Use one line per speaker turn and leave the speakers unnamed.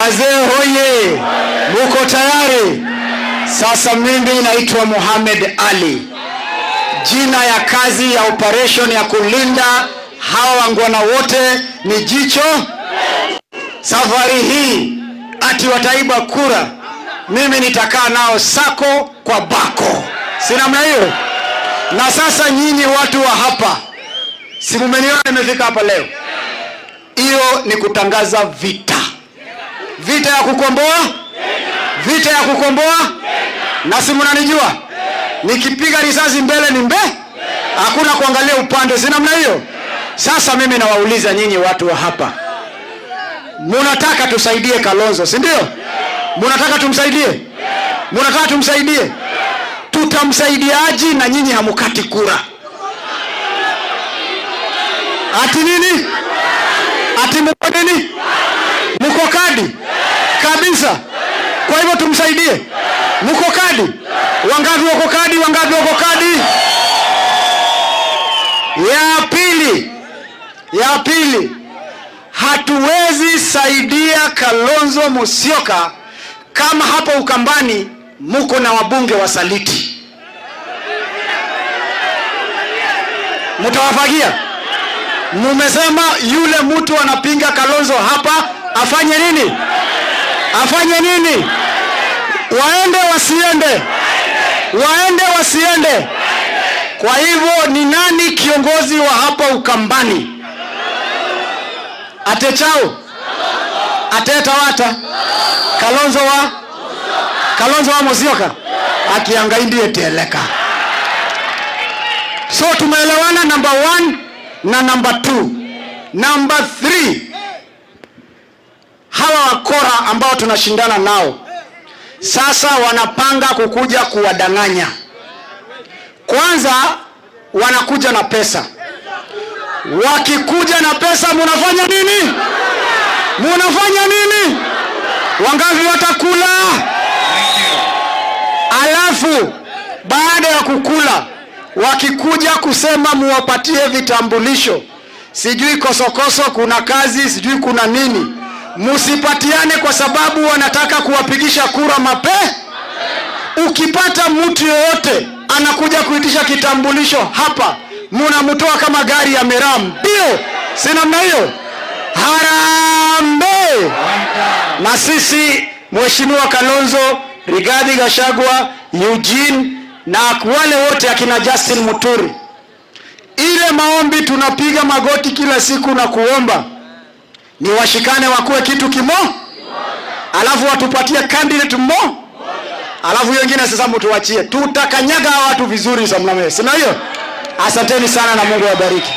Wazee hoye, muko tayari? Sasa mimi naitwa Mohamed Ali. Jina ya kazi ya operation ya kulinda hawa wangwana wote ni jicho. Safari hii ati wataiba kura, mimi nitakaa nao sako kwa bako, si namna hiyo? Na sasa nyinyi watu wa hapa, si mmeniona nimefika hapa leo? Hiyo ni kutangaza vita. Vita ya kukomboa, vita ya kukomboa. Na si mnanijua, nikipiga risasi mbele ni hakuna kuangalia upande, si namna hiyo? Sasa mimi nawauliza nyinyi watu wa hapa, mnataka tusaidie Kalonzo, si ndio? Mnataka tumsaidie? Mnataka tumsaidie? Tutamsaidiaje na nyinyi hamukati kura? Ati nini? Ati mko nini? Mko kadi kabisa. Kwa hivyo tumsaidie. Mko kadi? Wangapi wako kadi? Wangapi wako kadi? Ya pili, hatuwezi saidia Kalonzo Musyoka kama hapo Ukambani muko na wabunge wasaliti. Mtawafagia? Mumesema yule mtu anapinga Kalonzo hapa afanye nini? Afanye nini? Waende wasiende? Waende wasiende? Kwa hivyo ni nani kiongozi wa hapa Ukambani? Atechao? Atetawata? Kalonzo wa Musyoka? Akiangaindie teleka. So tumeelewana number 1 na number 2. Number 3, hawa wakora ambao tunashindana nao sasa wanapanga kukuja kuwadanganya. Kwanza wanakuja na pesa. Wakikuja na pesa mnafanya nini? Mnafanya nini? Wangapi watakula? Alafu baada ya kukula, wakikuja kusema muwapatie vitambulisho, sijui kosokoso, kuna kazi, sijui kuna nini, musipatiane kwa sababu wanataka kuwapigisha kura Ukipata mtu yoyote anakuja kuitisha kitambulisho hapa, mnamtoa kama gari ya Meram. Ndio, si namna hiyo? Harambe! Na sisi Mheshimiwa Kalonzo, Rigathi Gachagua, Eugene na wale wote akina Justin Muturi, ile maombi tunapiga magoti kila siku na kuomba ni washikane wakuwe kitu kimoja, alafu watupatie candidate mmoja, alafu wengine sasa mtuachie. Tutakanyaga watu vizuri sana mnamwe. Sina hiyo? Asanteni sana na Mungu awabariki.